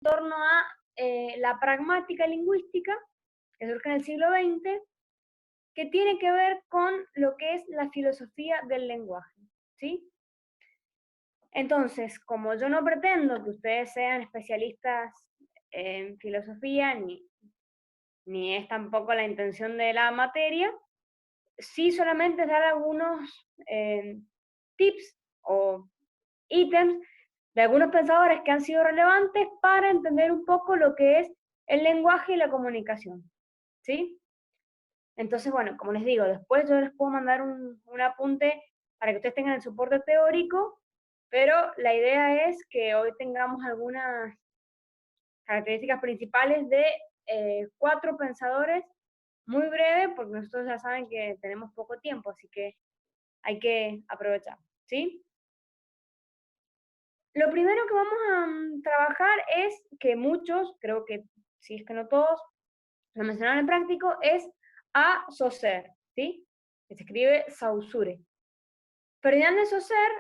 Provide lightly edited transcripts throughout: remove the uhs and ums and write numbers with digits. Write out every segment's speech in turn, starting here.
torno a la pragmática lingüística, que surge en el siglo XX, que tiene que ver con lo que es la filosofía del lenguaje, ¿sí? Entonces, como yo no pretendo que ustedes sean especialistas en filosofía, ni es tampoco la intención de la materia, sí solamente dar algunos tips o ítems de algunos pensadores que han sido relevantes para entender un poco lo que es el lenguaje y la comunicación, ¿sí? Entonces, bueno, como les digo, después yo les puedo mandar un apunte para que ustedes tengan el soporte teórico, pero la idea es que hoy tengamos algunas características principales de 4 pensadores, muy breve, porque nosotros ya saben que tenemos poco tiempo, así que hay que aprovechar, ¿sí? Lo primero que vamos a trabajar es que muchos, creo que si es que no todos, lo mencionaron en práctico, es a Saussure, ¿sí? Que se escribe Saussure. Ferdinand de Saussure,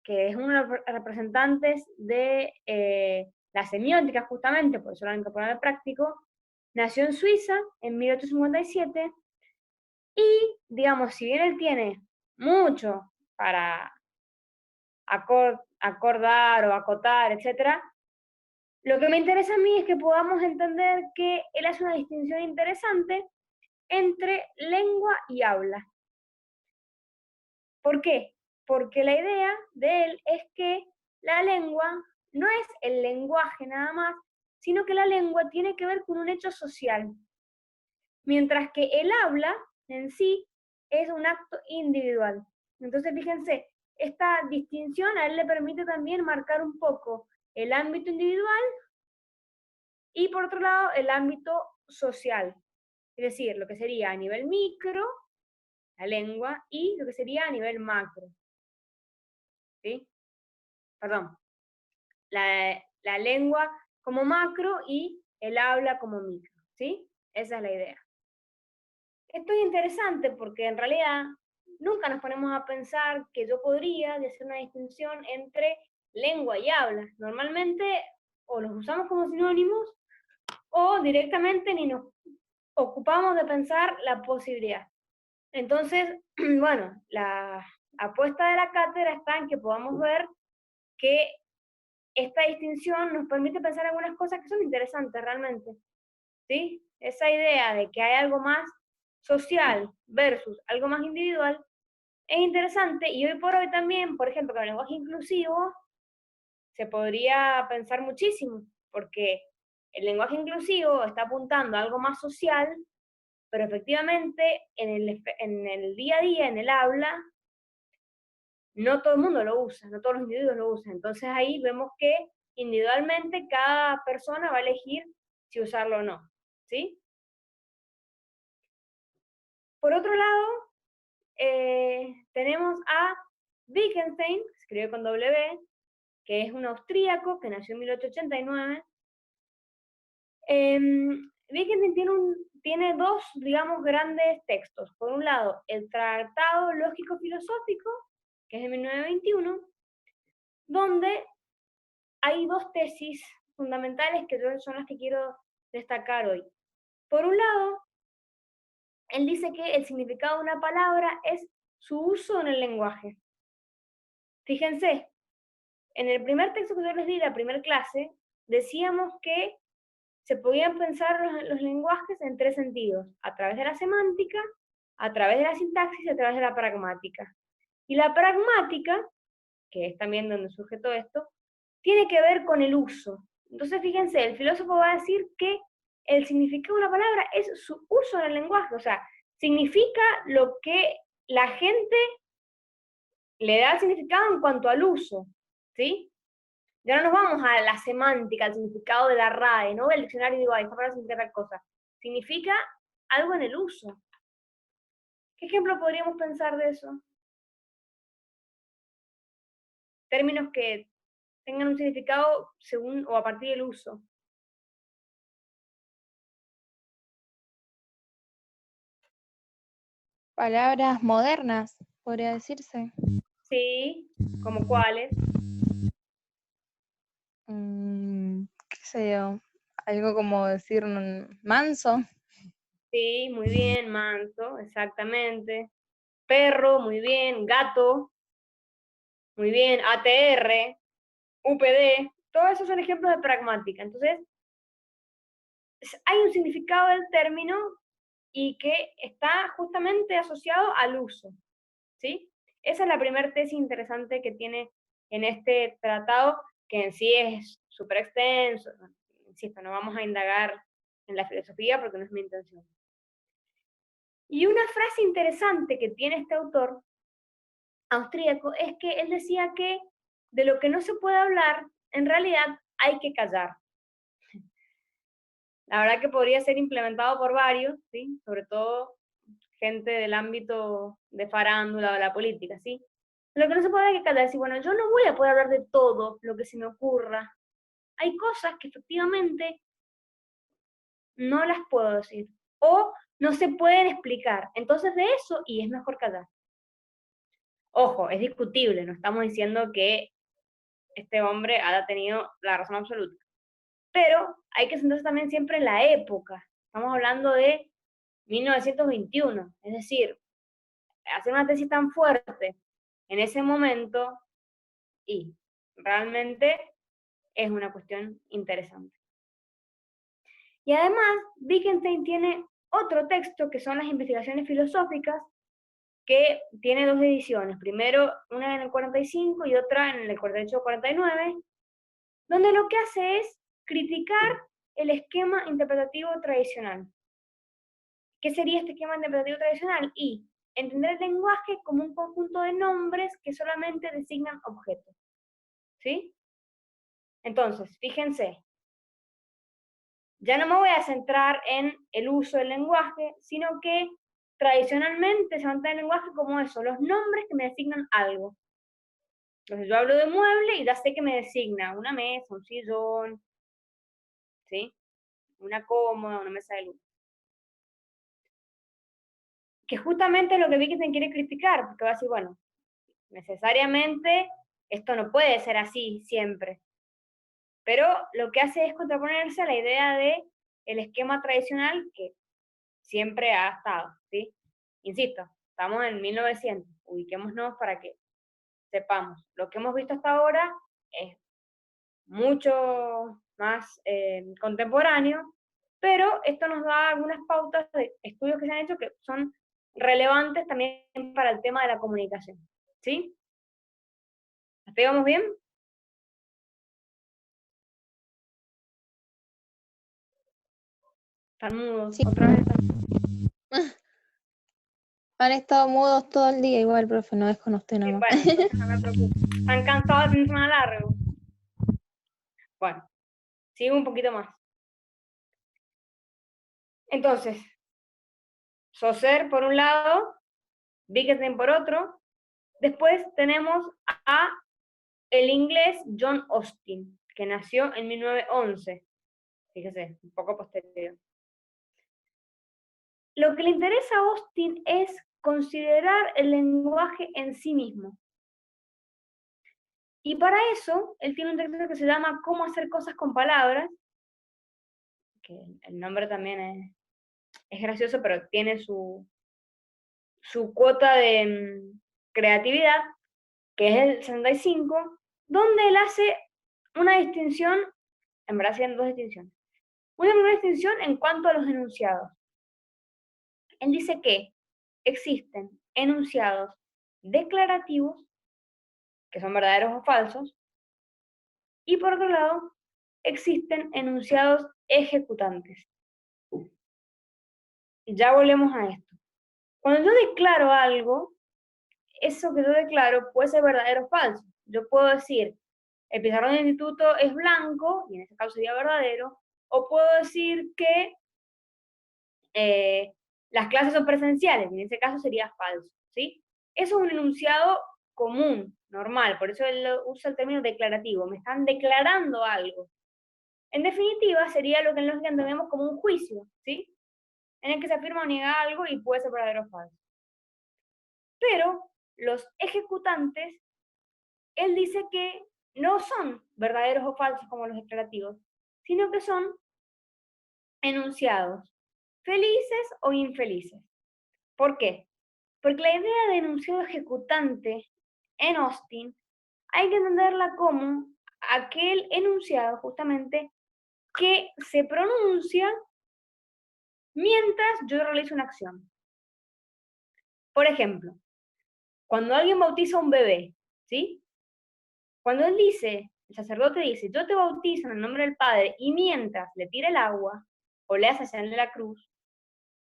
que es uno de los representantes de la semiótica justamente, por eso lo han incorporado al práctico, nació en Suiza en 1857 y, digamos, si bien él tiene mucho para acordar o acotar, etcétera, lo que me interesa a mí es que podamos entender que él hace una distinción interesante entre lengua y habla. ¿Por qué? Porque la idea de él es que la lengua no es el lenguaje nada más, sino que la lengua tiene que ver con un hecho social, mientras que el habla en sí es un acto individual. Entonces, fíjense, esta distinción a él le permite también marcar un poco el ámbito individual y por otro lado el ámbito social, es decir, lo que sería a nivel micro, la lengua, y lo que sería a nivel macro, ¿sí? Perdón, la lengua como macro y el habla como micro, ¿sí? Esa es la idea. Esto es interesante porque en realidad nunca nos ponemos a pensar que yo podría hacer una distinción entre lengua y habla. Normalmente o los usamos como sinónimos o directamente ni nos ocupamos de pensar la posibilidad. Entonces, bueno, la apuesta de la cátedra está en que podamos ver que esta distinción nos permite pensar algunas cosas que son interesantes realmente, ¿sí? Esa idea de que hay algo más social versus algo más individual es interesante y hoy por hoy también, por ejemplo, con el lenguaje inclusivo se podría pensar muchísimo, porque el lenguaje inclusivo está apuntando a algo más social, pero efectivamente en el día a día, en el habla, no todo el mundo lo usa, no todos los individuos lo usan. Entonces ahí vemos que individualmente cada persona va a elegir si usarlo o no, ¿sí? Por otro lado, tenemos a Wittgenstein, que se escribe con W, que es un austríaco que nació en 1889. Wittgenstein tiene dos, digamos, grandes textos. Por un lado, el Tratado Lógico-Filosófico, que es de 1921, donde hay dos tesis fundamentales que son las que quiero destacar hoy. Por un lado, él dice que el significado de una palabra es su uso en el lenguaje. Fíjense, en el primer texto que yo les di, la primera clase, decíamos que se podían pensar los lenguajes en 3 sentidos, a través de la semántica, a través de la sintaxis y a través de la pragmática. Y la pragmática, que es también donde surge todo esto, tiene que ver con el uso. Entonces, fíjense, el filósofo va a decir que el significado de una palabra es su uso en el lenguaje, o sea, significa lo que la gente le da significado en cuanto al uso, ¿sí? Ya no nos vamos a la semántica, al significado de la RAE, ¿no? El diccionario digo, esta palabra significa tal cosa. Significa algo en el uso. ¿Qué ejemplo podríamos pensar de eso? Términos que tengan un significado según o a partir del uso. Palabras modernas, podría decirse. Sí, ¿como cuáles? ¿Qué deseo. Algo como decir manso. Sí, muy bien, manso, exactamente. Perro, muy bien. Gato, muy bien. ATR, UPD, todos esos son ejemplos de pragmática. Entonces, hay un significado del término y que está justamente asociado al uso, ¿sí? Esa es la primera tesis interesante que tiene en este tratado, que en sí es súper extenso. Insisto, no vamos a indagar en la filosofía porque no es mi intención. Y una frase interesante que tiene este autor austríaco es que él decía que de lo que no se puede hablar, en realidad hay que callar. La verdad que podría ser implementado por varios, ¿sí? Sobre todo gente del ámbito de farándula o de la política, ¿sí? Lo que no se puede hay que callar, decir, bueno, yo no voy a poder hablar de todo lo que se me ocurra. Hay cosas que efectivamente no las puedo decir o no se pueden explicar. Entonces de eso, y es mejor callar. Ojo, es discutible, no estamos diciendo que este hombre haya tenido la razón absoluta. Pero hay que centrarse también siempre en la época. Estamos hablando de 1921, es decir, hacer una tesis tan fuerte en ese momento y realmente es una cuestión interesante. Y además, Wittgenstein tiene otro texto que son las investigaciones filosóficas, que tiene dos ediciones, primero una en el 45 y otra en el 48-49, donde lo que hace es criticar el esquema interpretativo tradicional. ¿Qué sería este esquema interpretativo tradicional? Y entender el lenguaje como un conjunto de nombres que solamente designan objetos. ¿Sí? Entonces, fíjense, ya no me voy a centrar en el uso del lenguaje, sino que tradicionalmente se mantiene el lenguaje como eso, los nombres que me designan algo. Entonces yo hablo de mueble y ya sé que me designa una mesa, un sillón, ¿sí? Una cómoda, una mesa de luz. Que justamente es lo que Wittgenstein quiere criticar, porque va a decir, bueno, necesariamente esto no puede ser así siempre. Pero lo que hace es contraponerse a la idea de el esquema tradicional que siempre ha estado, ¿sí? Insisto, estamos en 1900, ubiquémonos para que sepamos. Lo que hemos visto hasta ahora es mucho más contemporáneo, pero esto nos da algunas pautas de estudios que se han hecho que son relevantes también para el tema de la comunicación, ¿sí? ¿Hasta ahí vamos bien? Están mudos, Sí, otra vez han estado mudos todo el día igual, profe, no es con usted nomás. bueno, entonces no me preocupo. ¿Están cansados de fin de semana largo? Bueno, sigo un poquito más. Entonces, Saussure por un lado, Wittgenstein por otro. Después tenemos a el inglés John Austin, que nació en 1911. Fíjese, un poco posterior. Lo que le interesa a Austin es considerar el lenguaje en sí mismo. Y para eso, él tiene un texto que se llama Cómo hacer cosas con palabras, que el nombre también es gracioso, pero tiene su cuota de creatividad, que es el 65, donde él hace una distinción, en verdad hacen dos distinciones. Una primera distinción en cuanto a los enunciados. Él dice que existen enunciados declarativos, que son verdaderos o falsos, y por otro lado, existen enunciados ejecutantes. Ya volvemos a esto. Cuando yo declaro algo, eso que yo declaro puede ser verdadero o falso. Yo puedo decir, el pizarrón del instituto es blanco, y en ese caso sería verdadero, o puedo decir que las clases son presenciales, y en ese caso sería falso, ¿sí? Eso es un enunciado común, normal, por eso él usa el término declarativo, me están declarando algo. En definitiva, sería lo que en lógica entendemos como un juicio, ¿sí? En el que se afirma o niega algo y puede ser verdadero o falso. Pero los ejecutantes, él dice que no son verdaderos o falsos como los declarativos, sino que son enunciados felices o infelices. ¿Por qué? Porque la idea de enunciado ejecutante en Austin hay que entenderla como aquel enunciado justamente que se pronuncia mientras yo realizo una acción. Por ejemplo, cuando alguien bautiza a un bebé, ¿sí? Cuando él dice, el sacerdote dice, yo te bautizo en el nombre del Padre, y mientras le tira el agua o le hace señal de la cruz,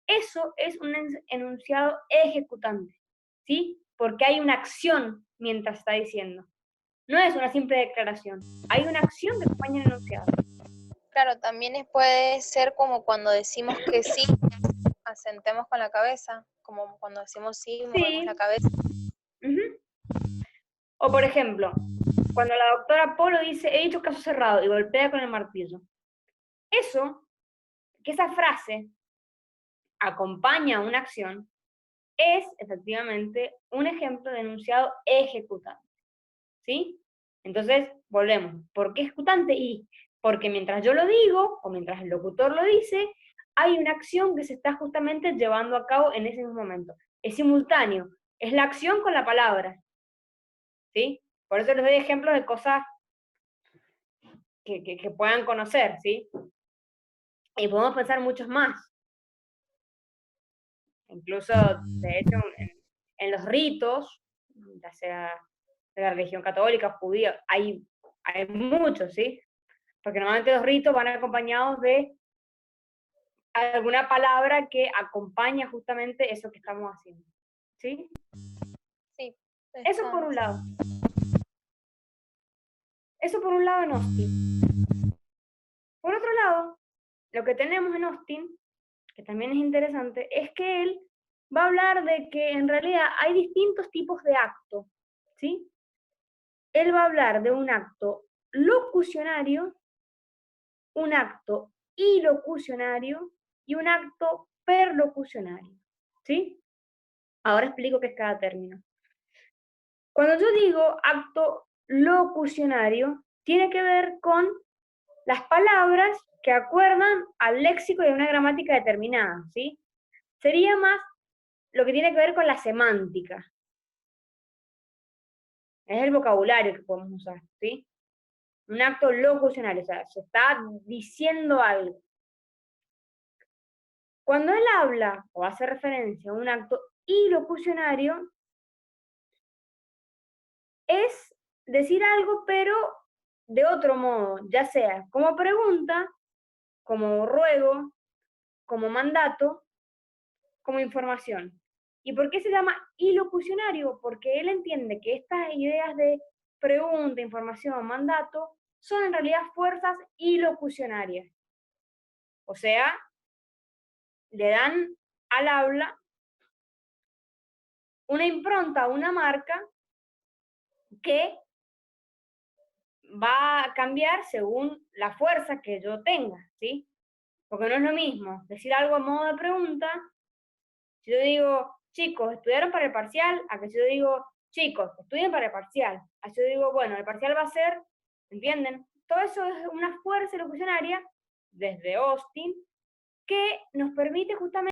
eso es un enunciado ejecutante, ¿sí? Porque hay una acción mientras está diciendo. No es una simple declaración, hay una acción que acompaña el enunciado. Claro, también puede ser como cuando decimos que sí, asentemos con la cabeza, como cuando decimos sí, movemos la cabeza. O por ejemplo, cuando la doctora Polo dice, he dicho caso cerrado, y golpea con el martillo. Eso, que esa frase acompaña una acción, es efectivamente un ejemplo de enunciado ejecutante. ¿Sí? Entonces, volvemos. ¿Por qué ejecutante? Y porque mientras yo lo digo, o mientras el locutor lo dice, hay una acción que se está justamente llevando a cabo en ese mismo momento. Es simultáneo. Es la acción con la palabra. ¿Sí? Por eso les doy ejemplos de cosas que puedan conocer, ¿sí? Y podemos pensar muchos más. Incluso, de hecho, en los ritos, ya sea de la religión católica o judía, hay muchos, ¿sí? Porque normalmente los ritos van acompañados de alguna palabra que acompaña justamente eso que estamos haciendo. ¿Sí? Sí. Eso por un lado. Eso por un lado en Austin. Por otro lado, lo que tenemos en Austin, que también es interesante, es que él va a hablar de que en realidad hay distintos tipos de acto, ¿sí? Él va a hablar de un acto locucionario, un acto ilocucionario y un acto perlocucionario, ¿sí? Ahora explico qué es cada término. Cuando yo digo acto locucionario, tiene que ver con las palabras que acuerdan al léxico de una gramática determinada, ¿sí? Sería más lo que tiene que ver con la semántica. Es el vocabulario que podemos usar, ¿sí? Un acto locucionario, o sea, se está diciendo algo. Cuando él habla o hace referencia a un acto ilocucionario, es decir algo, pero de otro modo, ya sea como pregunta, como ruego, como mandato, como información. ¿Y por qué se llama ilocucionario? Porque él entiende que estas ideas de pregunta, información, mandato, son en realidad fuerzas ilocucionarias. O sea, le dan al habla una impronta, una marca que va a cambiar según la fuerza que yo tenga, ¿sí? Porque no es lo mismo decir algo a modo de pregunta. Si yo digo, chicos, ¿estudiaron para el parcial? A que si yo digo, chicos, estudien para el parcial. Así yo digo, bueno, el parcial va a ser, ¿entienden? Todo eso es una fuerza locucionaria desde Austin que nos permite justamente